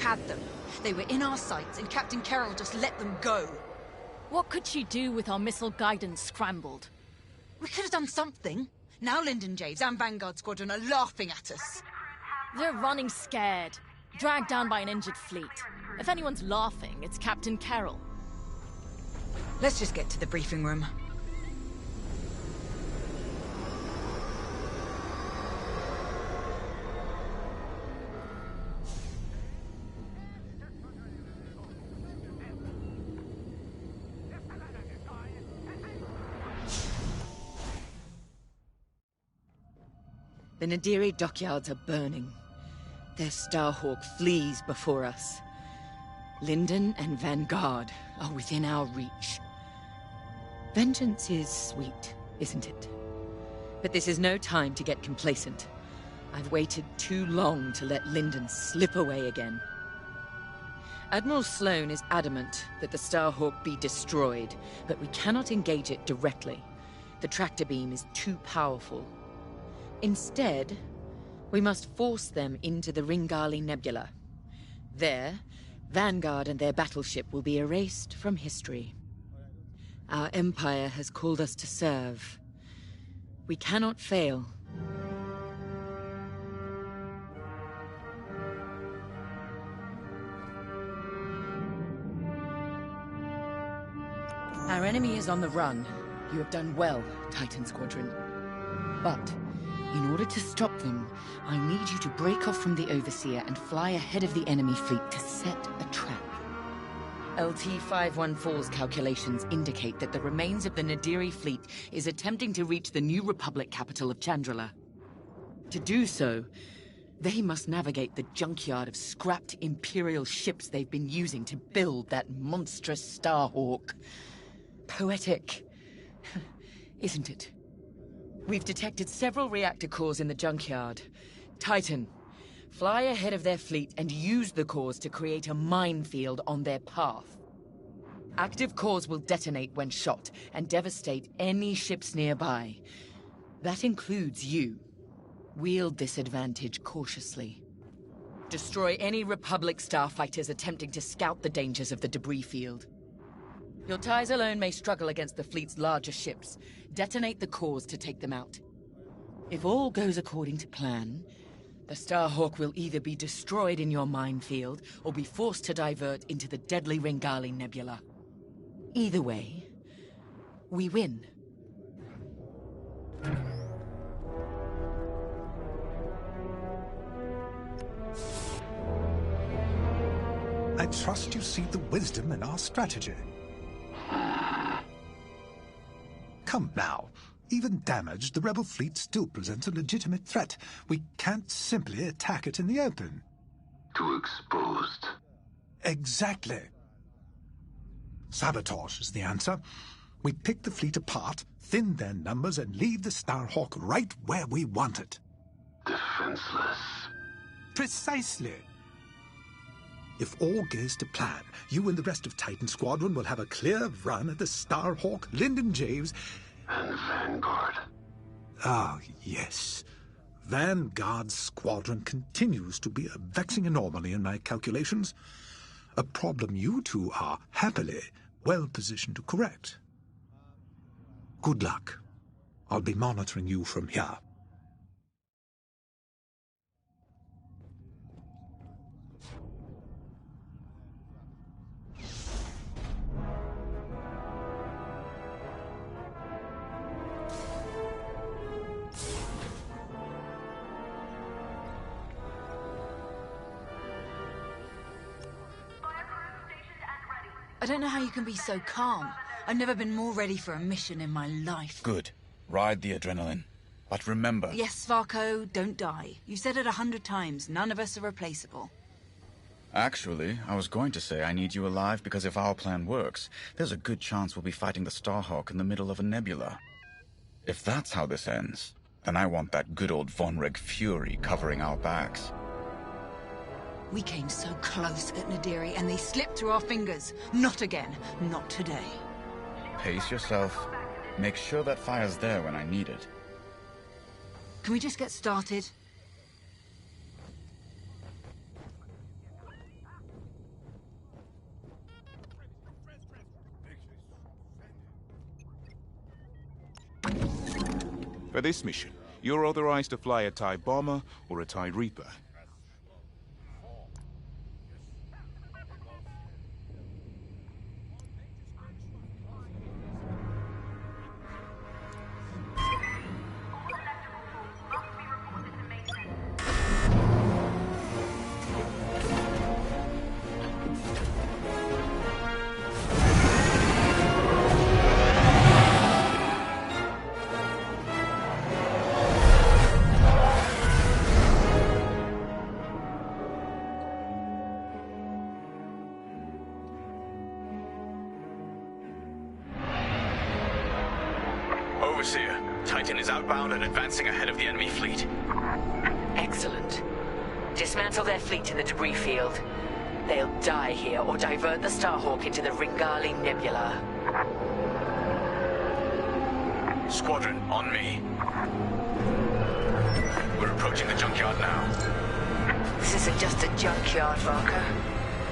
had them. They were in our sights, and Captain Carroll just let them go. What could she do with our missile guidance scrambled? We could have done something. Now Lyndon Javes and Vanguard Squadron are laughing at us. They're running scared, dragged down by an injured fleet. If anyone's laughing, it's Captain Carroll. Let's just get to the briefing room. The Nadiri dockyards are burning. Their Starhawk flees before us. Lyndon and Vanguard are within our reach. Vengeance is sweet, isn't it? But this is no time to get complacent. I've waited too long to let Lyndon slip away again. Admiral Sloane is adamant that the Starhawk be destroyed, but we cannot engage it directly. The tractor beam is too powerful. Instead, we must force them into the Ringali Nebula. There, Vanguard and their battleship will be erased from history. Our Empire has called us to serve. We cannot fail. Our enemy is on the run. You have done well, Titan Squadron. But in order to stop them, I need you to break off from the Overseer and fly ahead of the enemy fleet to set a trap. LT-514's calculations indicate that the remains of the Nadiri fleet is attempting to reach the New Republic capital of Chandrila. To do so, they must navigate the junkyard of scrapped Imperial ships they've been using to build that monstrous Starhawk. Poetic, isn't it? We've detected several reactor cores in the junkyard. Titan, fly ahead of their fleet and use the cores to create a minefield on their path. Active cores will detonate when shot and devastate any ships nearby. That includes you. Wield this advantage cautiously. Destroy any Republic starfighters attempting to scout the dangers of the debris field. Your ties alone may struggle against the fleet's larger ships. Detonate the cores to take them out. If all goes according to plan, the Starhawk will either be destroyed in your minefield or be forced to divert into the deadly Ringali Nebula. Either way, we win. I trust you see the wisdom in our strategy. Come now. Even damaged, the rebel fleet still presents a legitimate threat. We can't simply attack it in the open. Too exposed. Exactly. Sabotage is the answer. We pick the fleet apart, thin their numbers, and leave the Starhawk right where we want it. Defenseless. Precisely. If all goes to plan, you and the rest of Titan Squadron will have a clear run at the Starhawk, Lyndon Javes, and Vanguard. Ah, yes. Vanguard Squadron continues to be a vexing anomaly in my calculations. A problem you two are, happily, well positioned to correct. Good luck. I'll be monitoring you from here. I don't know how you can be so calm. I've never been more ready for a mission in my life. Good. Ride the adrenaline. But remember... Yes, Varko, don't die. You said it 100 times. None of us are replaceable. Actually, I was going to say I need you alive because if our plan works, there's a good chance we'll be fighting the Starhawk in the middle of a nebula. If that's how this ends, then I want that good old Vonreg fury covering our backs. We came so close at Nadiri, and they slipped through our fingers. Not again. Not today. Pace yourself. Make sure that fire's there when I need it. Can we just get started? For this mission, you're authorized to fly a TIE bomber or a TIE Reaper. Overseer, Titan is outbound and advancing ahead of the enemy fleet. Excellent. Dismantle their fleet in the debris field. They'll die here or divert the Starhawk into the Ringali Nebula. Squadron, on me. We're approaching the junkyard now. This isn't just a junkyard, Varka.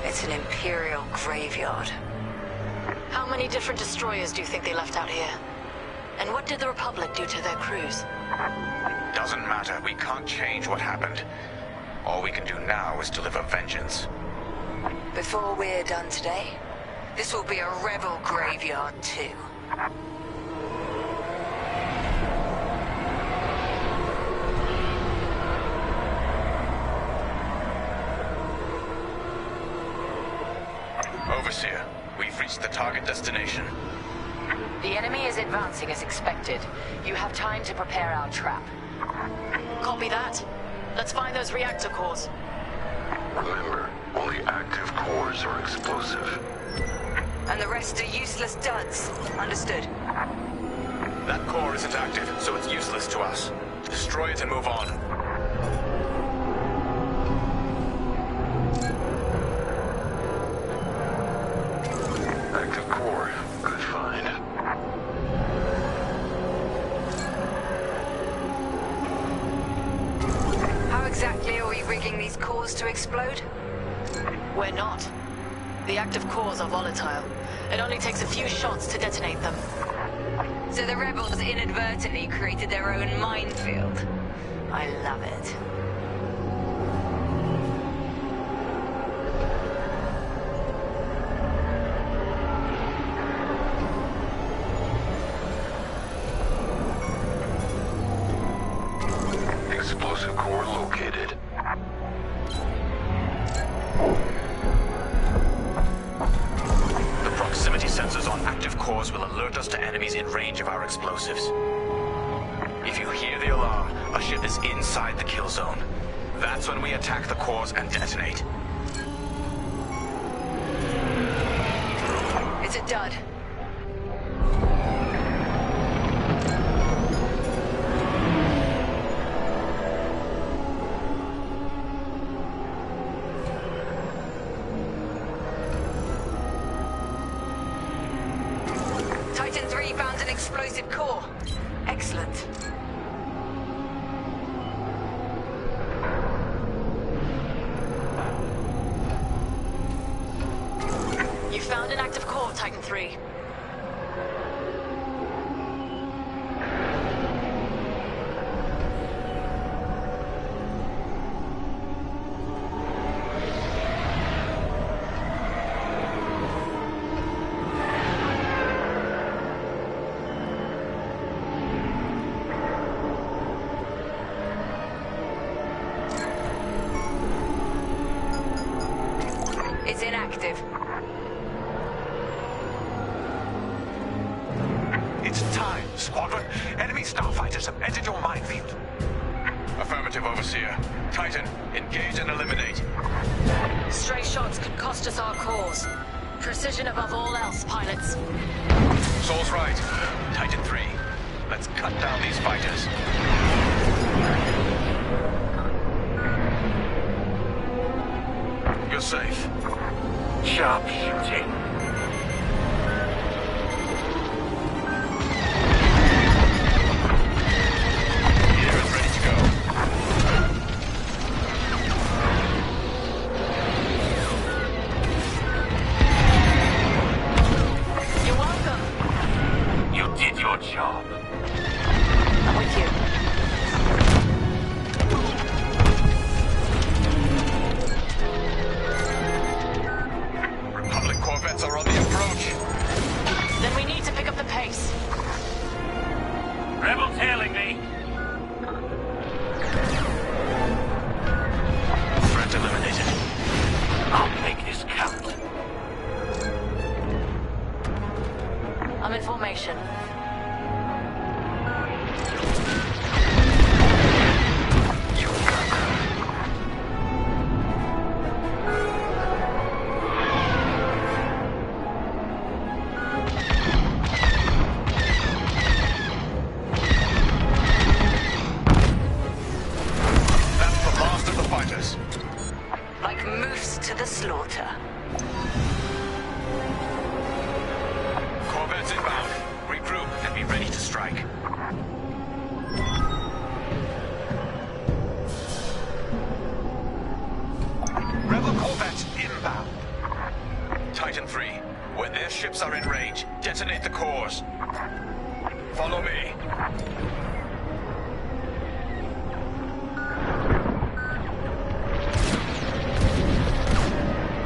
It's an Imperial graveyard. How many different destroyers do you think they left out here? And what did the Republic do to their crews? Doesn't matter. We can't change what happened. All we can do now is deliver vengeance. Before we're done today, this will be a rebel graveyard too. Overseer, we've reached the target destination. The enemy is advancing as expected. You have time to prepare our trap. Copy that. Let's find those reactor cores. Remember, only active cores are explosive. And the rest are useless duds. Understood? That core isn't active, so it's useless to us. Destroy it and move on. Active core. Good find. How exactly are we rigging these cores to explode? We're not. The active cores are volatile. It only takes a few shots to detonate them. So the rebels inadvertently created their own minefield. I love it. Explosive core located. The proximity sensors on active cores will alert us to enemies in range of our explosives. If you hear the alarm, a ship is inside the kill zone. That's when we attack the cores and detonate. It's a dud. Titan 3 found an explosive core. Excellent. You found an active core, Titan 3. It's inactive. It's time, Squadron. Enemy starfighters have entered your minefield. Affirmative, Overseer. Titan, engage and eliminate. Stray shots could cost us our cores. Precision above all else, pilots. Saul's right. Titan 3, let's cut down these fighters. You're safe. Sharp shooting. Gear is ready to go. You're welcome. You did your job. I'm with you. formation. Like moose to the slaughter. Corvettes inbound. Regroup and be ready to strike. Rebel corvettes inbound. Titan 3, when their ships are in range, detonate the cores. Follow me.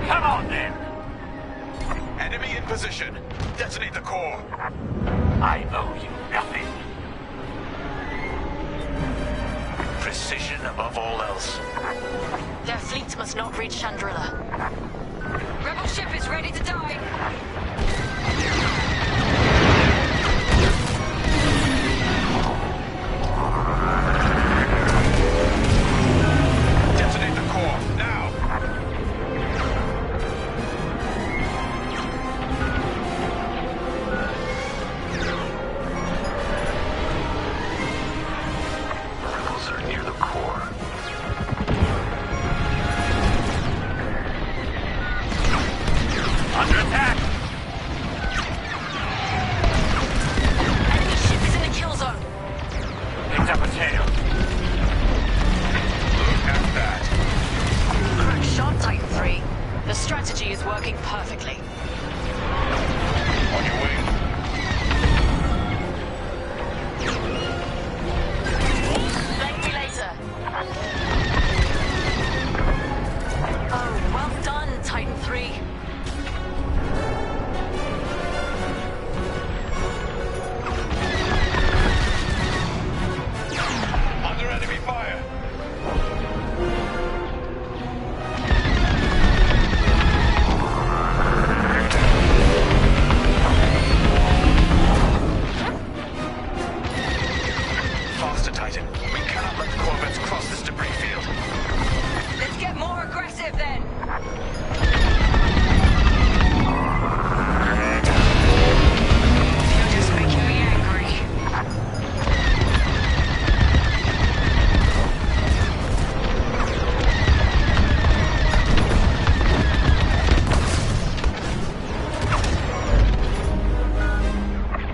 Come on, then! Enemy in position. Detonate the core. I owe you nothing. Precision above all else. Their fleet must not reach Chandrila. Rebel ship is ready to die. Detonate the core, now! Rebels are near the core. Under attack! Enemy ship is in the kill zone. Picked up a tail. Look at that. Crack shot, Titan 3. The strategy is working perfectly. On your way. Thank me later. Oh, well done, Titan 3. Under enemy fire. Faster, Titan. We cannot let the corvettes cross this debris field. Let's get more aggressive then. You're just making me angry.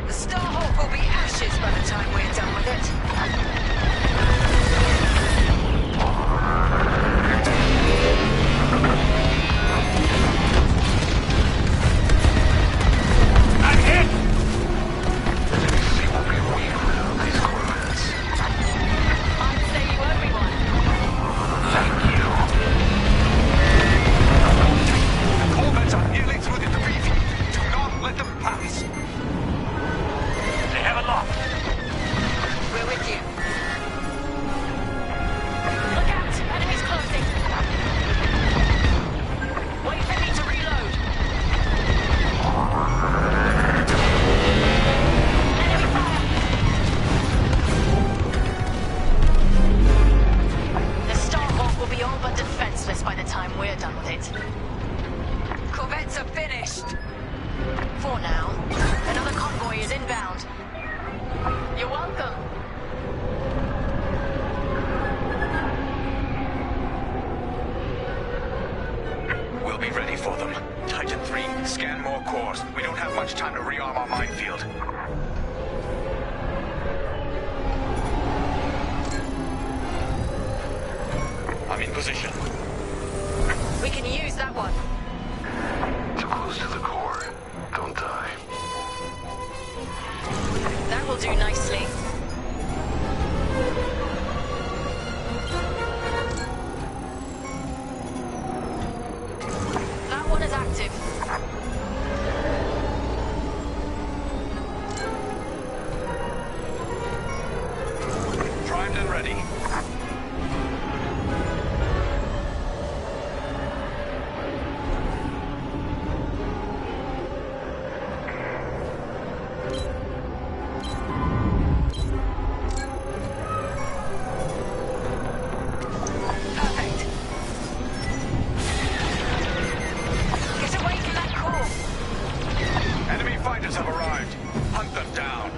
The Starhawk will be ashes by the time we're done with it. I'm hit! The sea will be weak without these corvettes. I'd say you owe me one. Thank you. The corvettes are nearly through the debris field. Do not let them pass. They have a lock. We're with you. Look out! Enemy's closing. Wait for me to reload. Enemy fire! The Starhawk will be all but defenseless by the time we're done with it. Corvettes are finished. For now, another convoy is inbound. You're welcome. We'll be ready for them. Titan 3, scan more cores. We don't have much time to rearm our minefield. I'm in position. We can use that one. Too close to the core. Don't die. That will do nicely. That one is active. Primed and ready. fighters have arrived. Hunt them down.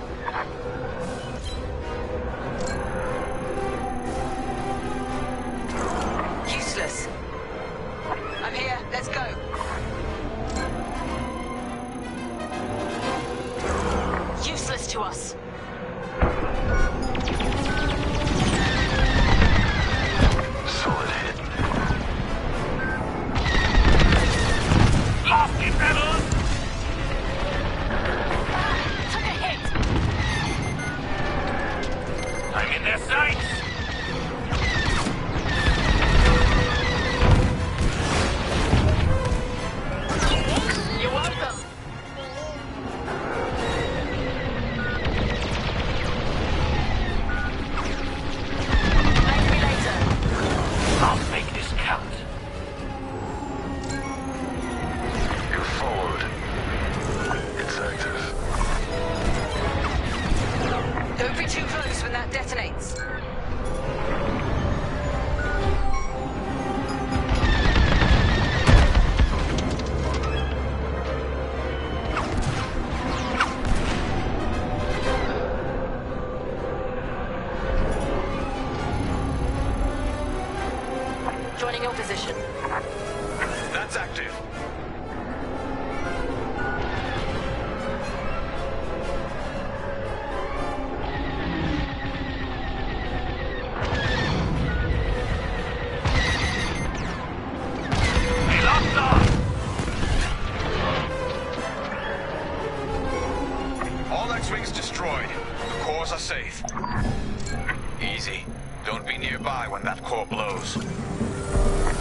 Useless. I'm here. Let's go. Useless to us. Solid hit. Lost it, rebels! Took a hit. I'm in their sights! You're welcome. Thank me later. I'll make this count. You're forward. It's active. Don't be too close when that detonates. Joining your position. That's active. We lost off! All X-Wings destroyed. The cores are safe. Easy. Don't be nearby when that core blows.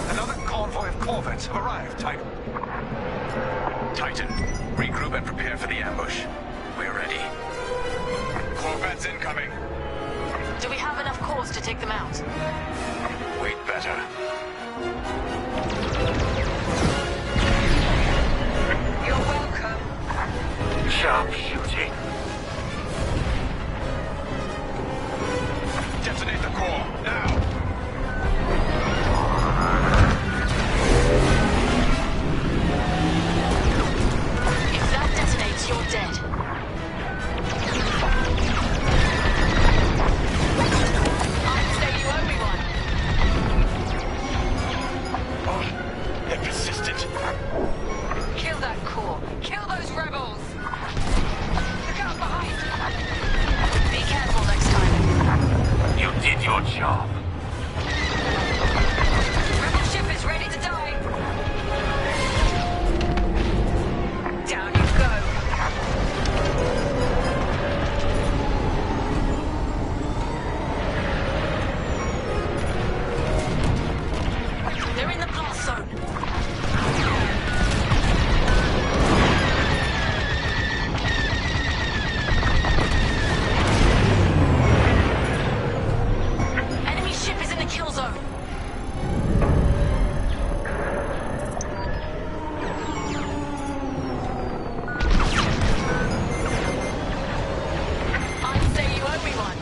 Another convoy of corvettes have arrived, Titan. Titan, regroup and prepare for the ambush. We're ready. Corvettes incoming. Do we have enough cores to take them out? We'd better. You're welcome. Sharp shooting. Detonate the core, now! If that detonates, you're dead. I'd say you owe me one. Oh, they're persistent. Kill that core. Kill those rebels. Look out behind. Be careful next time. You did your job. Rebel ship is ready to die. Down you go. They're in the blast zone. Enemy ship is in the kill zone. I'd say you owe me one.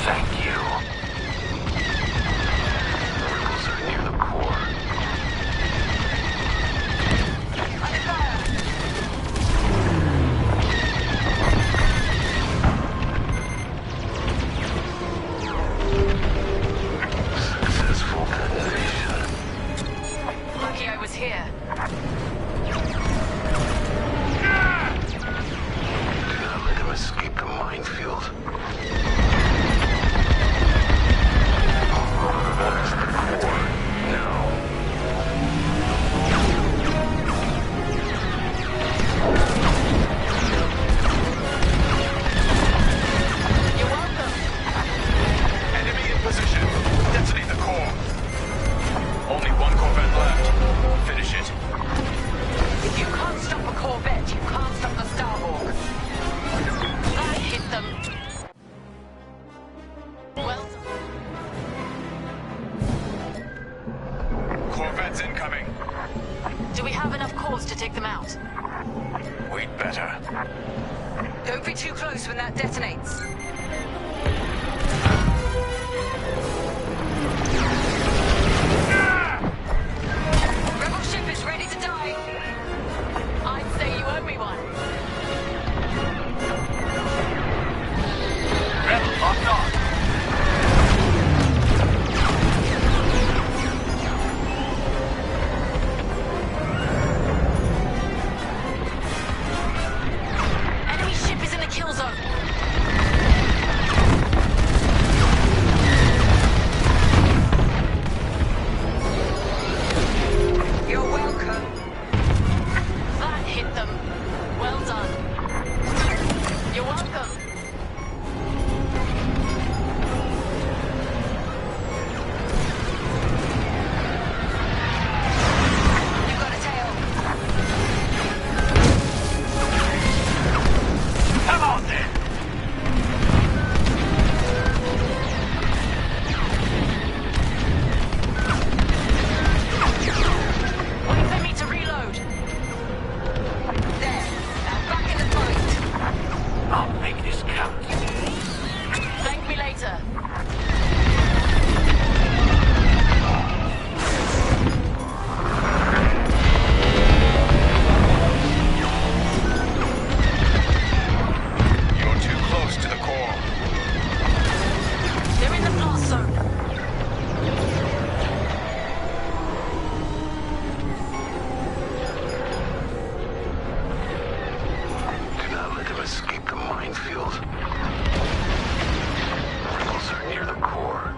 Thank you. Rebels are near the core. Under fire. Successful detonation. Lucky I was here. Do not let him escape the minefield. That's the core. Now. You're welcome. Enemy in position. Detonate the core. Only one corvette left. Finish it. If you can't stop a corvette, you can't stop the Starhawk. That hit them. Well, Corvettes incoming. do we have enough cores to take them out? We'd better. Don't be too close when that detonates. Rebel ship is ready to die. I'd say you owe me one. escape the minefield. Rebels are near the core.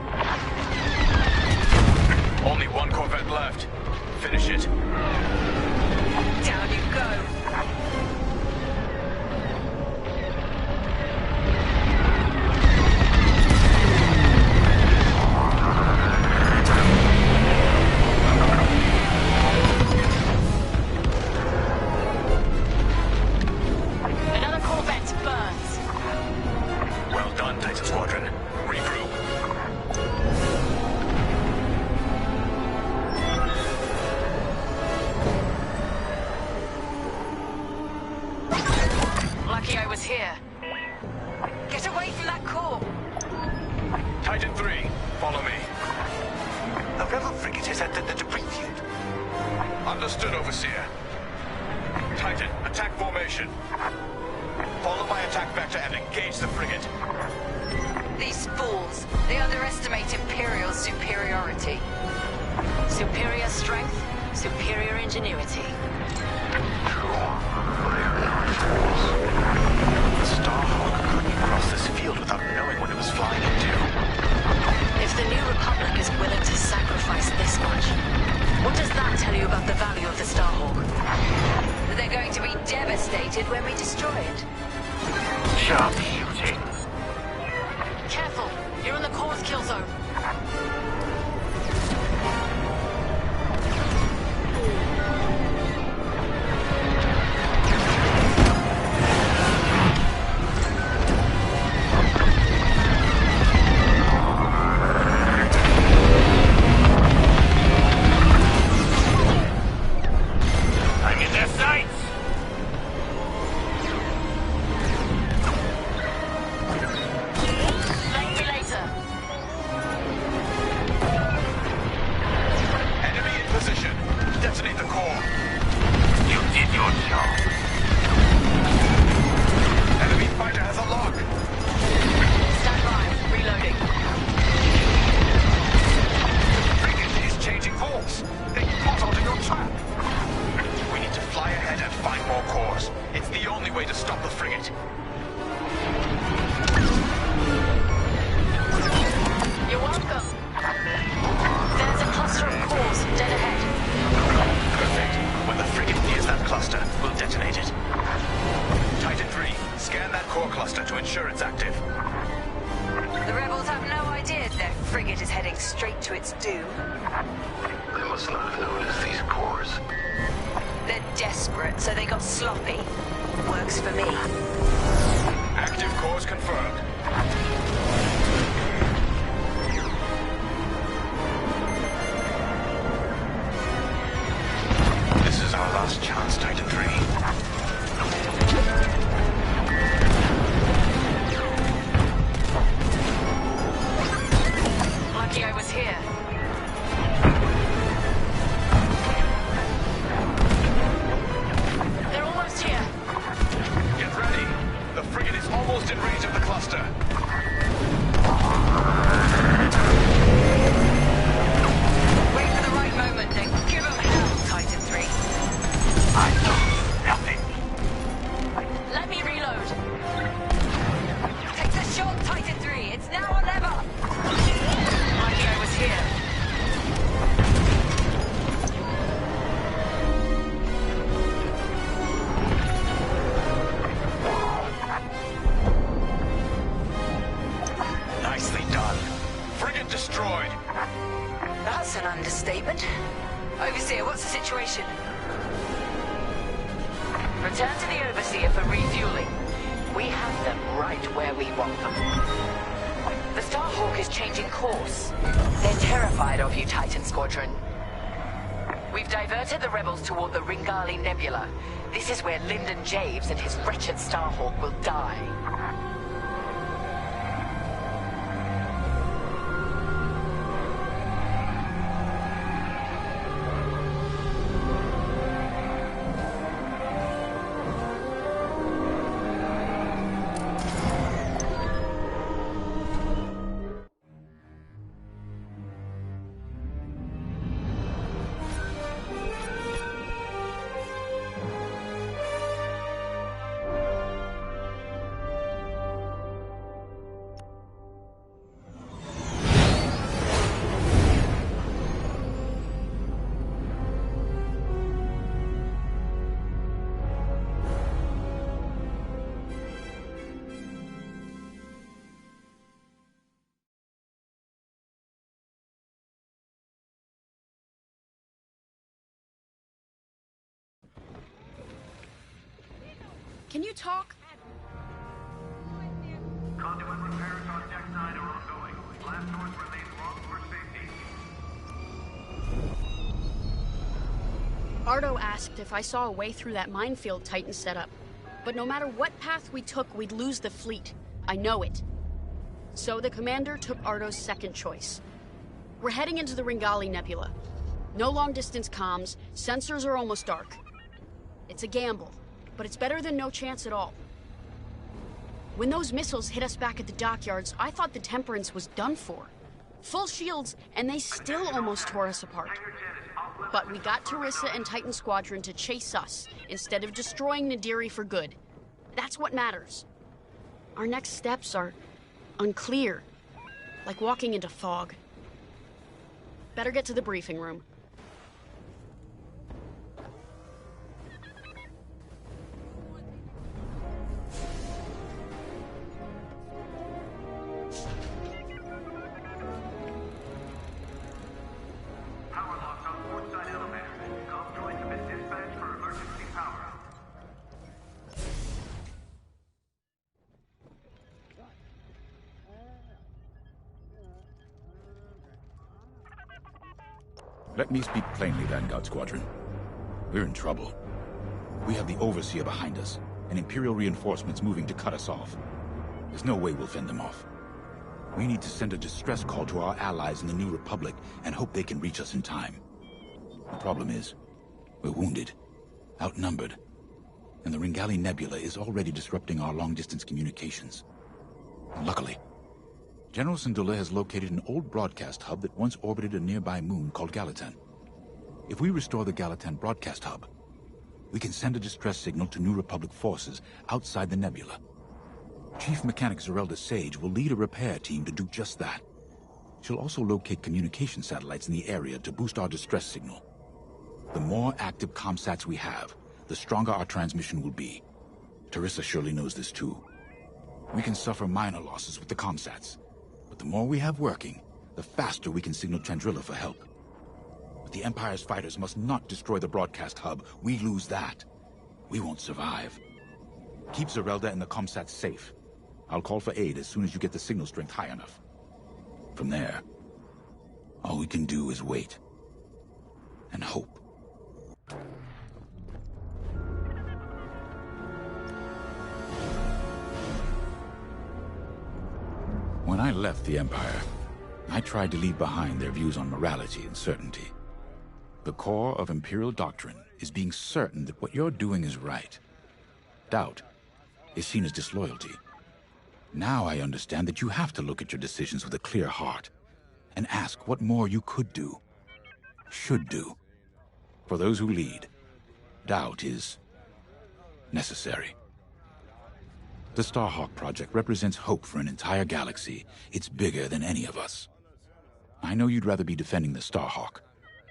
Only one corvette left. Finish it. Down you go. Another corvette burns. Well done, Titan Squadron. Regroup. Lucky I was here. Get away from that core. Titan 3, follow me. The rebel frigate has entered the debris field. Understood, Overseer. Titan, attack formation. Follow my attack vector and engage the frigate. These fools, they underestimate Imperial superiority. Superior strength, superior ingenuity. The Starhawk couldn't cross this field without knowing what it was flying into. If the New Republic is willing to sacrifice this much, what does that tell you about the value of the Starhawk? They're going to be devastated when we destroy it. Sharp shooting. Careful, you're in the core's kill zone. I'm in their sights! Thank me later. Enemy in position. Detonate the core. You did your job. Enemy fighter has a lock. Stand by, reloading. The frigate is changing course. They caught onto your trap. We need to fly ahead and find more cores. It's the only way to stop the frigate. You're welcome. There's a cluster of cores dead ahead. Perfect. When the frigate nears that cluster, we'll detonate it. Titan 3, scan that core cluster to ensure it's active. The rebels have no idea their frigate is heading straight to its doom. They must not have noticed these cores. They're desperate, so they got sloppy. Works for me. Active cores confirmed. This is our last chance, Titan 3. Lucky I was here. They're almost here. Get ready. The frigate is almost in range of the cluster. Wait for the right moment, then give them hell, Titan 3. I know nothing. Let me reload. Take the shot, Titan 3. It's now or never. Lucky I was here. Nicely done. Frigate destroyed. That's an understatement. Overseer, what's the situation? Return to the Overseer for refueling. We have them right where we want them. The Starhawk is changing course. They're terrified of you, Titan Squadron. We've diverted the rebels toward the Ringali Nebula. This is where Lyndon Javes and his wretched Starhawk will die. can you talk? Conduit repairs on Deck 9 are ongoing. Blast doors remain locked for safety. Ardo asked if I saw a way through that minefield Titan set up. But no matter what path we took, we'd lose the fleet. I know it. So the commander took Ardo's second choice. We're heading into the Ringali Nebula. No long-distance comms, sensors are almost dark. It's a gamble, but it's better than no chance at all. When those missiles hit us back at the dockyards, I thought the Temperance was done for. Full shields, and they still almost tore us apart. But we got Teresa and Titan Squadron to chase us, instead of destroying Nadiri for good. That's what matters. Our next steps are unclear, like walking into fog. Better get to the briefing room. Power locks on port side elevator. Comm droids have been dispatched for emergency power. Let me speak plainly, Vanguard Squadron. We're in trouble. We have the Overseer behind us, and Imperial reinforcements moving to cut us off. There's no way we'll fend them off. We need to send a distress call to our allies in the New Republic and hope they can reach us in time. The problem is, we're wounded, outnumbered, and the Ringali Nebula is already disrupting our long-distance communications. Luckily, General Syndulla has located an old broadcast hub that once orbited a nearby moon called Gallatin. If we restore the Gallatin broadcast hub, we can send a distress signal to New Republic forces outside the nebula. Chief Mechanic Zerelda Sage will lead a repair team to do just that. She'll also locate communication satellites in the area to boost our distress signal. The more active comsats we have, the stronger our transmission will be. Teresa surely knows this too. We can suffer minor losses with the comsats, but the more we have working, the faster we can signal Chandrila for help. But the Empire's fighters must not destroy the broadcast hub. We lose that, we won't survive. Keep Zerelda and the comsats safe. I'll call for aid as soon as you get the signal strength high enough. From there, all we can do is wait and hope. When I left the Empire, I tried to leave behind their views on morality and certainty. The core of Imperial doctrine is being certain that what you're doing is right. Doubt is seen as disloyalty. Now I understand that you have to look at your decisions with a clear heart and ask what more you could do, should do. For those who lead, doubt is necessary. The Starhawk project represents hope for an entire galaxy. It's bigger than any of us. I know you'd rather be defending the Starhawk,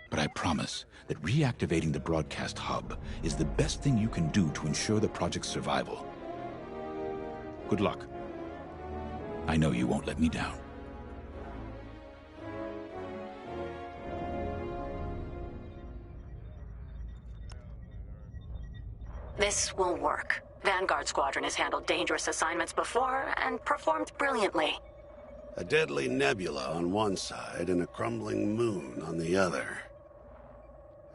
but I promise that reactivating the broadcast hub is the best thing you can do to ensure the project's survival. Good luck. I know you won't let me down. This will work. Vanguard Squadron has handled dangerous assignments before and performed brilliantly. A deadly nebula on one side and a crumbling moon on the other.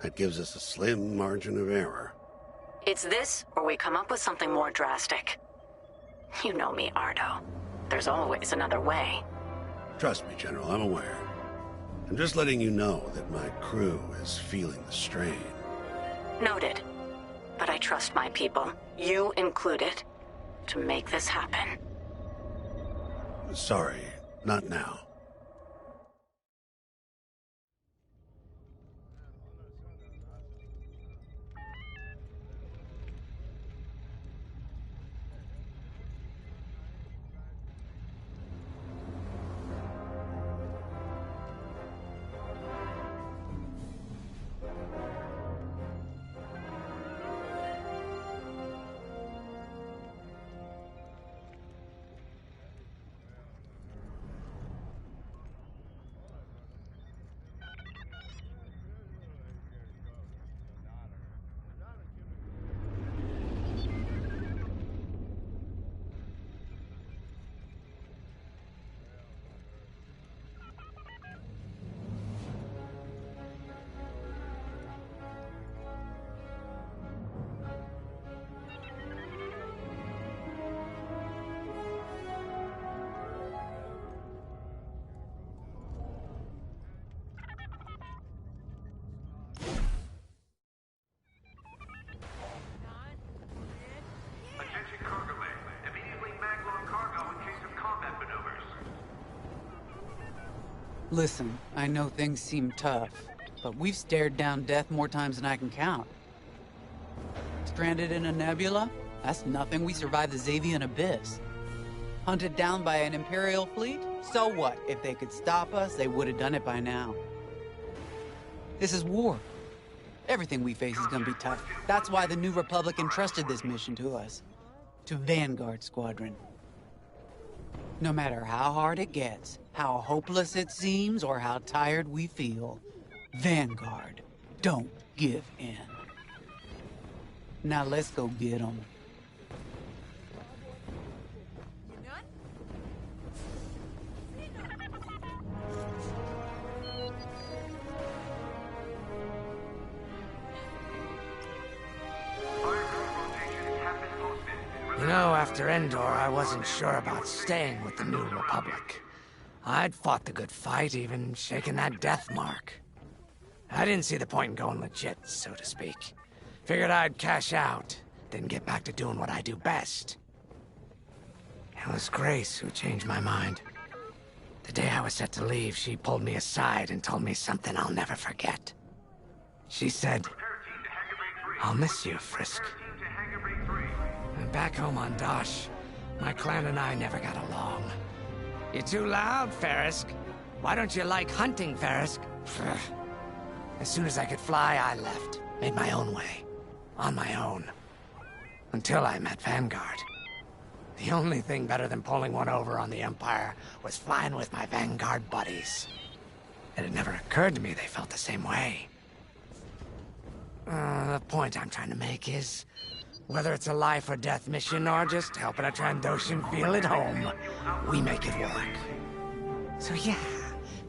That gives us a slim margin of error. It's this, or we come up with something more drastic. You know me, Ardo. There's always another way. Trust me, General, I'm aware. I'm just letting you know that my crew is feeling the strain. Noted. But I trust my people, you included, to make this happen. Sorry, not now. Listen, I know things seem tough, but we've stared down death more times than I can count. Stranded in a nebula? That's nothing. We survived the Xavian Abyss. Hunted down by an Imperial fleet? So what? If they could stop us, they would have done it by now. This is war. Everything we face is gonna be tough. That's why the New Republic entrusted this mission to us. To Vanguard Squadron. No matter how hard it gets, how hopeless it seems, or how tired we feel, Vanguard don't give in. Now let's go get them. You know, after Endor, I wasn't sure about staying with the New Republic. I'd fought the good fight, even shaken that death mark. I didn't see the point in going legit, so to speak. Figured I'd cash out, then get back to doing what I do best. It was Grace who changed my mind. The day I was set to leave, she pulled me aside and told me something I'll never forget. She said, "I'll miss you, Frisk." And back home on Dosh, my clan and I never got along. "You're too loud, Farisk. Why don't you like hunting, Farisk?" As soon as I could fly, I left. Made my own way. On my own. Until I met Vanguard. The only thing better than pulling one over on the Empire was flying with my Vanguard buddies. It had never occurred to me they felt the same way. The point I'm trying to make is, whether it's a life or death mission or just helping a Trandoshan feel at home, we make it work. So yeah,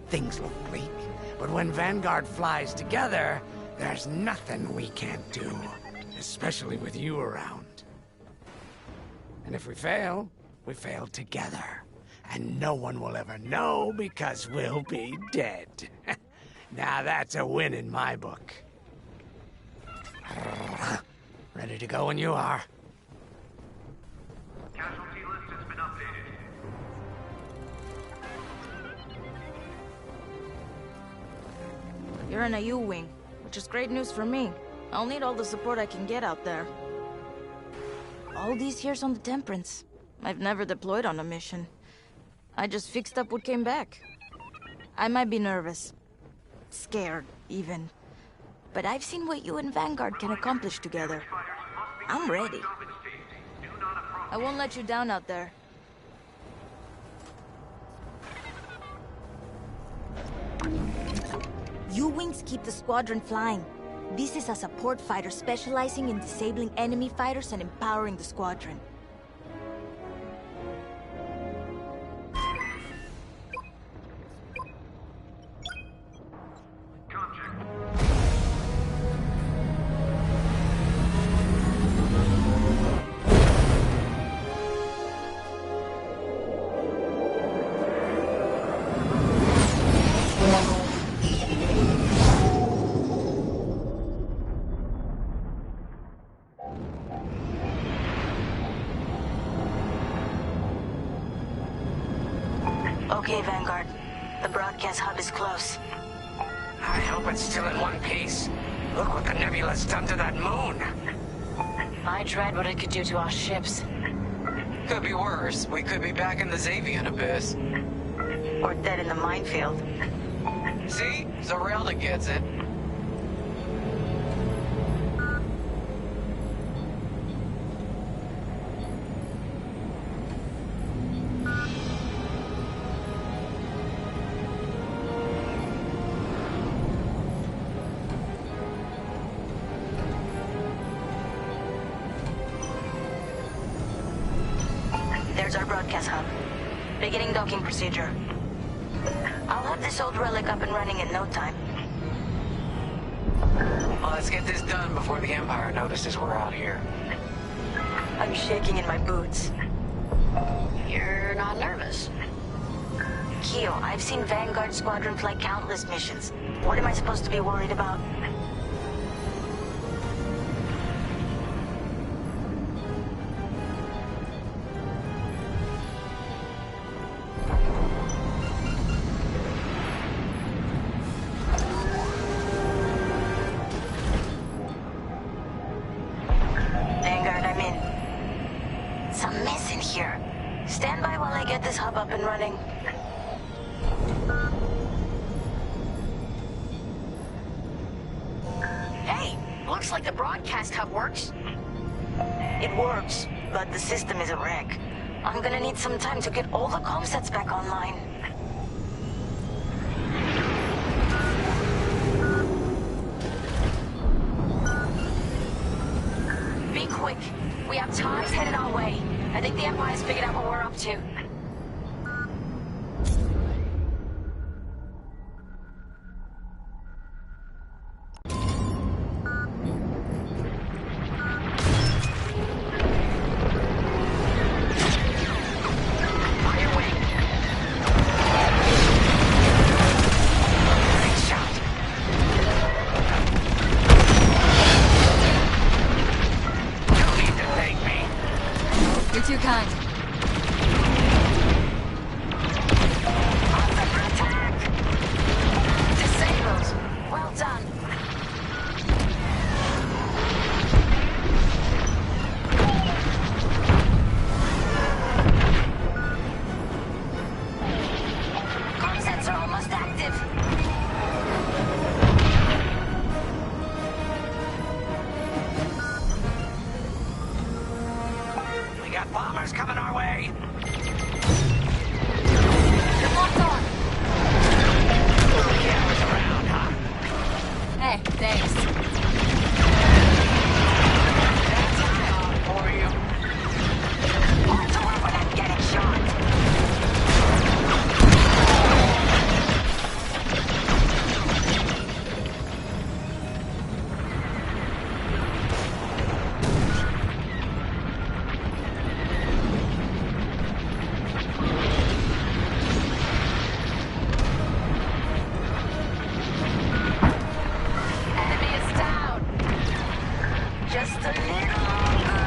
things look bleak, but when Vanguard flies together, there's nothing we can't do, especially with you around. And if we fail together. And no one will ever know because we'll be dead. Now that's a win in my book. Ready to go when you are. Casualty list has been updated. You're in a U-wing, which is great news for me. I'll need all the support I can get out there. All these years on the Temperance, I've never deployed on a mission. I just fixed up what came back. I might be nervous. Scared, even. But I've seen what you and Vanguard can accomplish together. I'm ready. I won't let you down out there. U-wings keep the squadron flying. This is a support fighter specializing in disabling enemy fighters and empowering the squadron. Okay, Vanguard. The broadcast hub is close. I hope it's still in one piece. Look what the nebula's done to that moon. I tried what it could do to our ships. Could be worse. We could be back in the Xavian Abyss. Or dead in the minefield. See? Zarelda gets it. There's our broadcast hub. Beginning docking procedure. I'll have this old relic up and running in no time. Well, let's get this done before the Empire notices we're out here. I'm shaking in my boots. You're not nervous. Keo, I've seen Vanguard Squadron fly countless missions. What am I supposed to be worried about? It's a mess in here. Stand by while I get this hub up and running. Hey, looks like the broadcast hub works. It works, but the system is a wreck. I'm gonna need some time to get all the comm sets back online. Be quick. We have ties headed our way. I think the Empire's figured out what we're up to. Too kind. Disabled. Well done. Comm sets are almost active. We got bombers coming our way. You're locked on. Yeah, it's around, huh? Hey, thanks. That's high on for you. What's the weapon? I'm getting shot. Enemy is down. Just a little longer.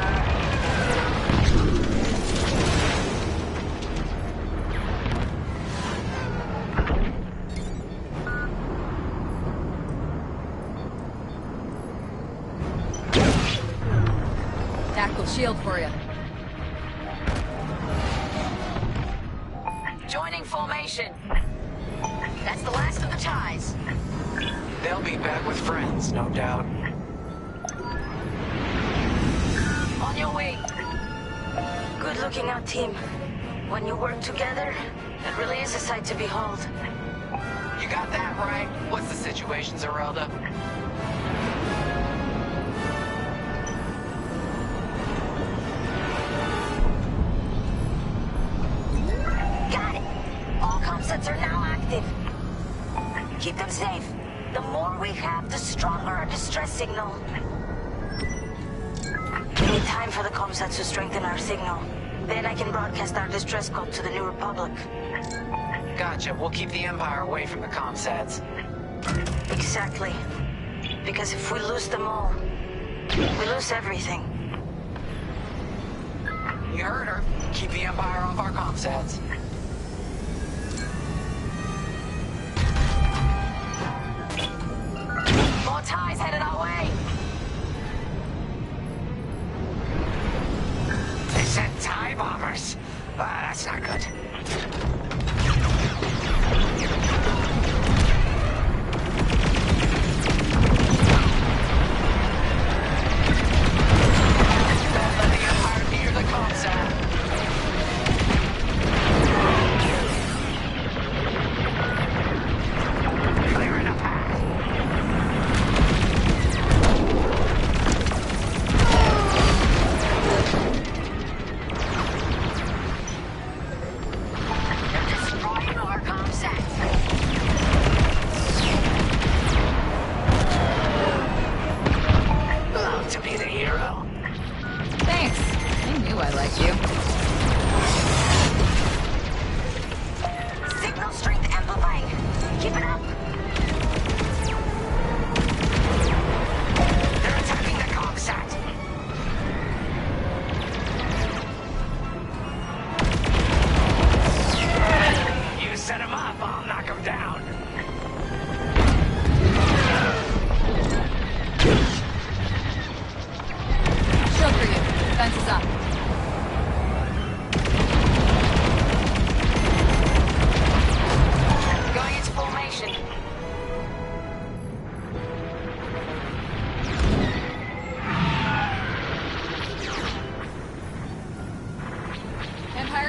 Tactical shield for you. Joining formation. That's the last of the ties. They'll be back with friends, no doubt. On your way. Good looking out, team. When you work together, it really is a sight to behold. You got that right. What's the situation, Zerelda? Got it. All comm sets are now active. Keep them safe. The more we have, the stronger our distress signal. We need time for the comm sets to strengthen our signal. Then I can broadcast our distress code to the New Republic. Gotcha. We'll keep the Empire away from the comm sets. Exactly. Because if we lose them all, we lose everything. You heard her. Keep the Empire off our comm sets. More ties headed our way. They sent TIE bombers. That's not good. Let the Empire near the comm set. Clearing a path.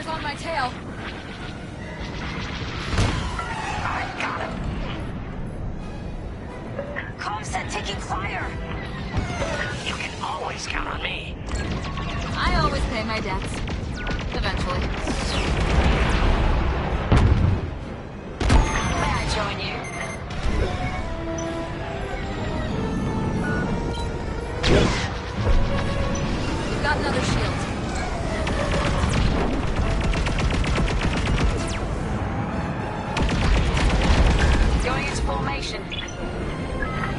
Fire's on my tail. I got him. Comm set taking fire. You can always count on me. I always pay my debts. Eventually. May I join you? We've got another shield. Going into formation.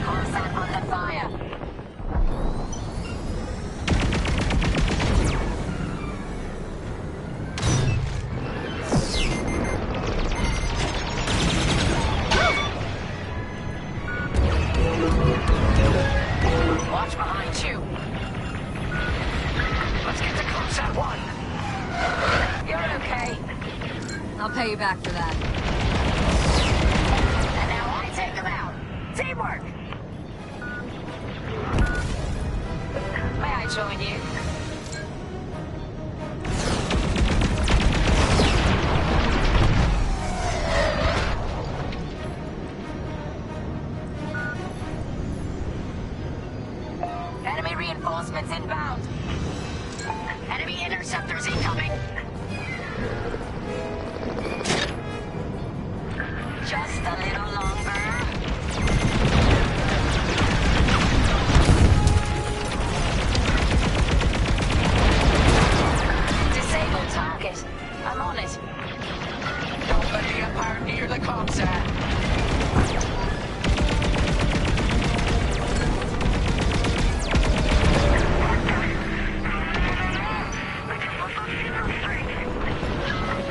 Comsat under fire. Watch behind you. Let's get to Comsat 1. You're okay. I'll pay you back for that. And now I take them out. Teamwork. May I join you? Enemy reinforcements inbound. Enemy interceptors incoming. Just a little longer. Disable target. I'm on it. Don't let the Empire near the Comsat.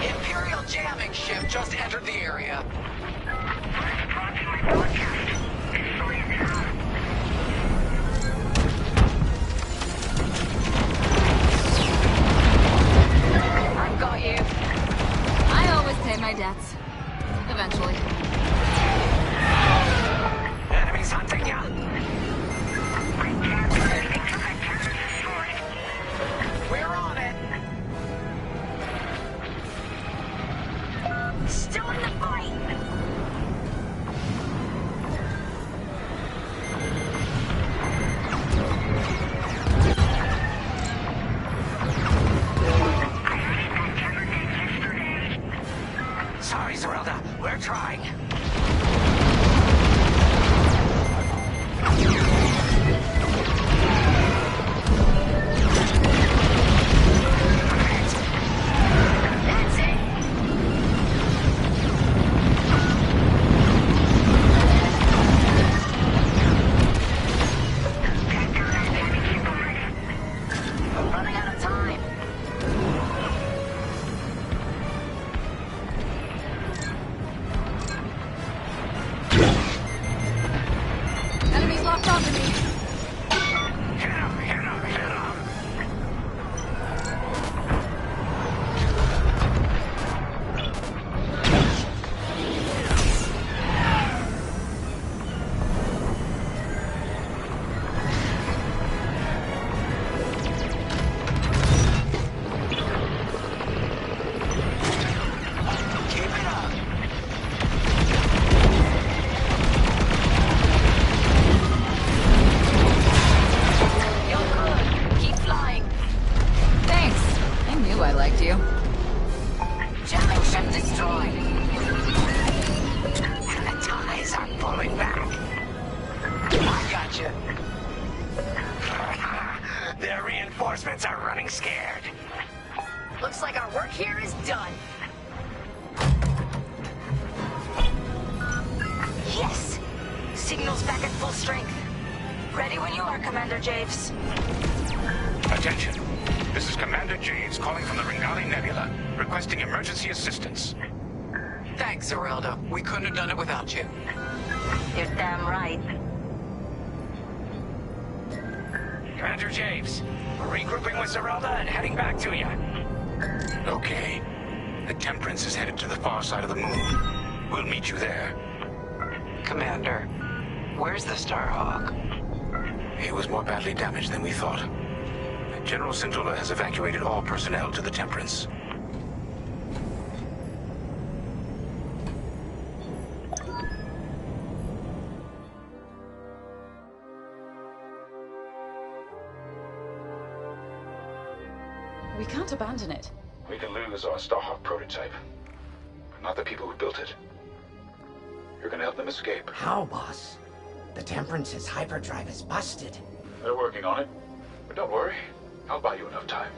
Imperial jamming ship just entered the area. I've got you. I always pay my debts. Eventually. Enemies hunting you. We're on it. Still in the fight. Sorry, Zerelda. We're trying. That's it. I'm running out of time. Enemies locked onto me. Hit him, hit him, hit him. Keep it up. You're good. Keep flying. Thanks. I knew I liked you. Jamming ship destroyed. And the ties are pulling back. I gotcha. Their reinforcements are running scared. Looks like our work here is done. Yes! Signal's back at full strength. Ready when you are, Commander Javes. Attention. This is Commander Javes calling from the Ringali Nebula, requesting emergency assistance. Thanks, Zerelda. We couldn't have done it without you. You're damn right. Commander Javes, we're regrouping with Zerelda and heading back to you. Okay. The Temperance is headed to the far side of the moon. We'll meet you there. Commander, where's the Starhawk? He was more badly damaged than we thought. General Syndulla has evacuated all personnel to the Temperance. can't abandon it. We can lose our Starhawk prototype, but not the people who built it. You're gonna help them escape. How, boss? The Temperance's hyperdrive is busted. They're working on it, but don't worry. I'll buy you enough time.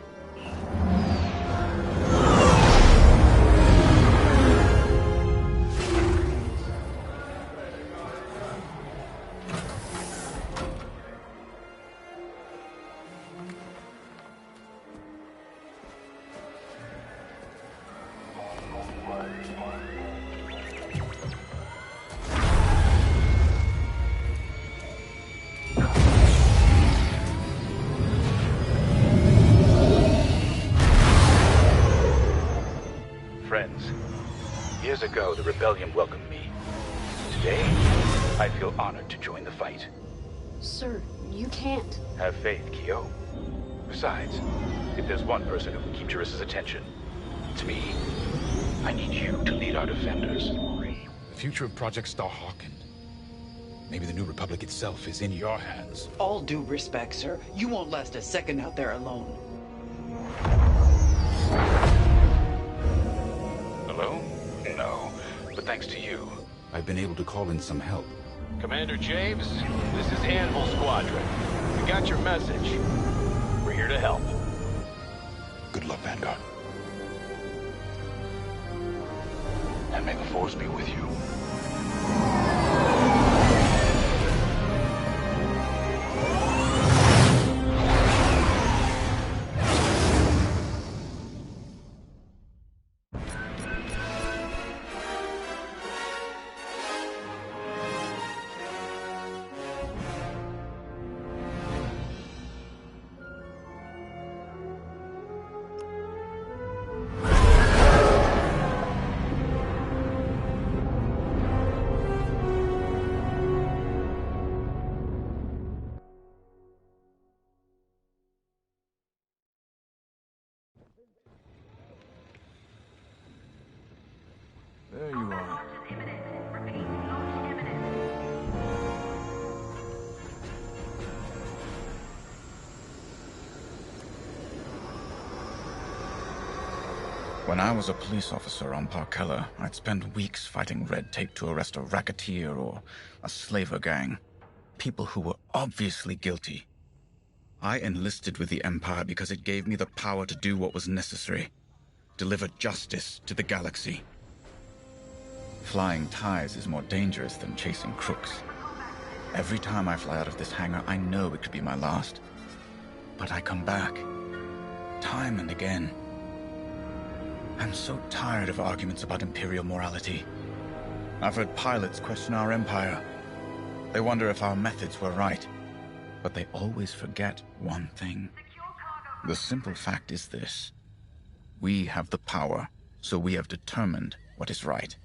Friends, years ago the Rebellion welcomed me. Today, I feel honored to join the fight. Sir, you can't. Have faith, Kyo. Besides, if there's one person who can keep Juris's attention, it's me. I need you to lead our defenders. The future of Project Starhawk and maybe the New Republic itself is in your hands. All due respect, sir. You won't last a second out there alone. Alone? No. But thanks to you, I've been able to call in some help. Commander James, this is Anvil Squadron. We got your message. We're here to help. Good luck, Vanguard. And may the Force be with you. There you are. When I was a police officer on Parkella, I'd spend weeks fighting red tape to arrest a racketeer or a slaver gang. People who were obviously guilty. I enlisted with the Empire because it gave me the power to do what was necessary. Deliver justice to the galaxy. Flying ties is more dangerous than chasing crooks. Every time I fly out of this hangar, I know it could be my last. But I come back. Time and again. I'm so tired of arguments about Imperial morality. I've heard pilots question our Empire. They wonder if our methods were right. But they always forget one thing. The simple fact is this. We have the power, so we have determined what is right.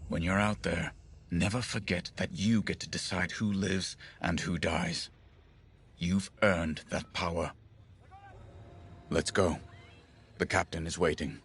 When you're out there, never forget that you get to decide who lives and who dies. You've earned that power. Let's go. The captain is waiting.